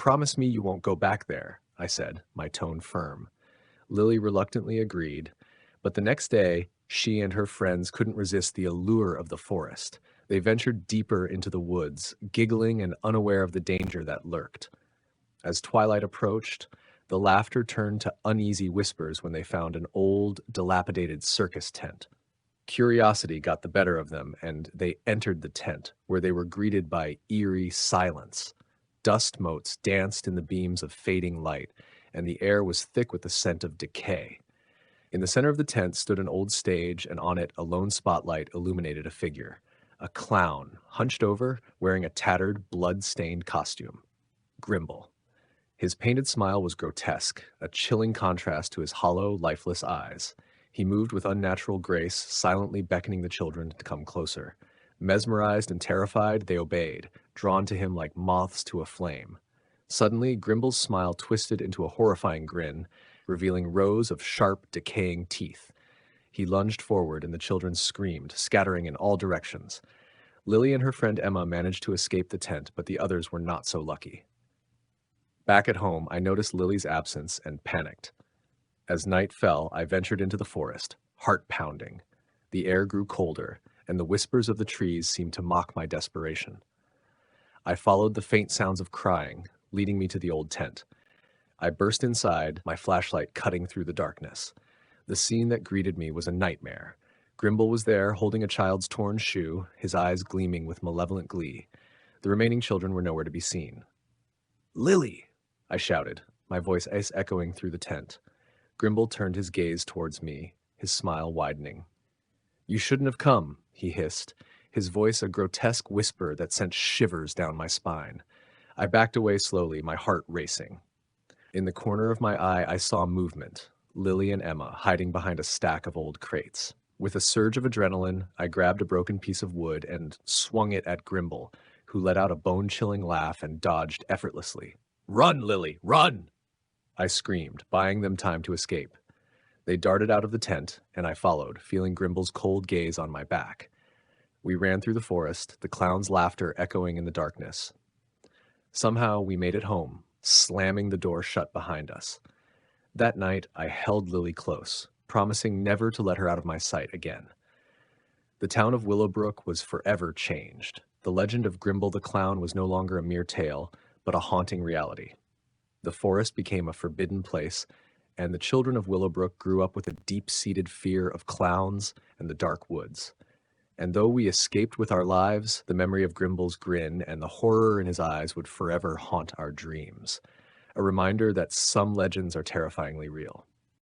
Promise me you won't go back there, I said, my tone firm. Lily reluctantly agreed, but the next day, she and her friends couldn't resist the allure of the forest. They ventured deeper into the woods, giggling and unaware of the danger that lurked. As twilight approached, the laughter turned to uneasy whispers when they found an old, dilapidated circus tent. Curiosity got the better of them, and they entered the tent, where they were greeted by eerie silence. Dust motes danced in the beams of fading light, and the air was thick with the scent of decay. In the center of the tent stood an old stage, and on it a lone spotlight illuminated a figure. A clown, hunched over, wearing a tattered, blood-stained costume. Grimble. His painted smile was grotesque, a chilling contrast to his hollow, lifeless eyes. He moved with unnatural grace, silently beckoning the children to come closer. Mesmerized and terrified, they obeyed, drawn to him like moths to a flame. Suddenly, Grimble's smile twisted into a horrifying grin, revealing rows of sharp, decaying teeth. He lunged forward, and the children screamed, scattering in all directions. Lily and her friend Emma managed to escape the tent, but the others were not so lucky. Back at home, I noticed Lily's absence and panicked. As night fell, I ventured into the forest, heart pounding. The air grew colder, and the whispers of the trees seemed to mock my desperation. I followed the faint sounds of crying, leading me to the old tent. I burst inside, my flashlight cutting through the darkness. The scene that greeted me was a nightmare. Grimble was there, holding a child's torn shoe, his eyes gleaming with malevolent glee. The remaining children were nowhere to be seen. "Lily!" I shouted, my voice echoing through the tent. Grimble turned his gaze towards me, his smile widening. "You shouldn't have come," he hissed, his voice a grotesque whisper that sent shivers down my spine. I backed away slowly, my heart racing. In the corner of my eye, I saw movement, Lily and Emma hiding behind a stack of old crates. With a surge of adrenaline, I grabbed a broken piece of wood and swung it at Grimble, who let out a bone-chilling laugh and dodged effortlessly. "Run, Lily, run!" I screamed, buying them time to escape. They darted out of the tent, and I followed, feeling Grimble's cold gaze on my back. We ran through the forest, the clown's laughter echoing in the darkness. Somehow we made it home, slamming the door shut behind us. That night, I held Lily close, promising never to let her out of my sight again. The town of Willowbrook was forever changed. The legend of Grimble the Clown was no longer a mere tale, but a haunting reality. The forest became a forbidden place, and the children of Willowbrook grew up with a deep-seated fear of clowns and the dark woods. And though we escaped with our lives, the memory of Grimble's grin and the horror in his eyes would forever haunt our dreams. A reminder that some legends are terrifyingly real.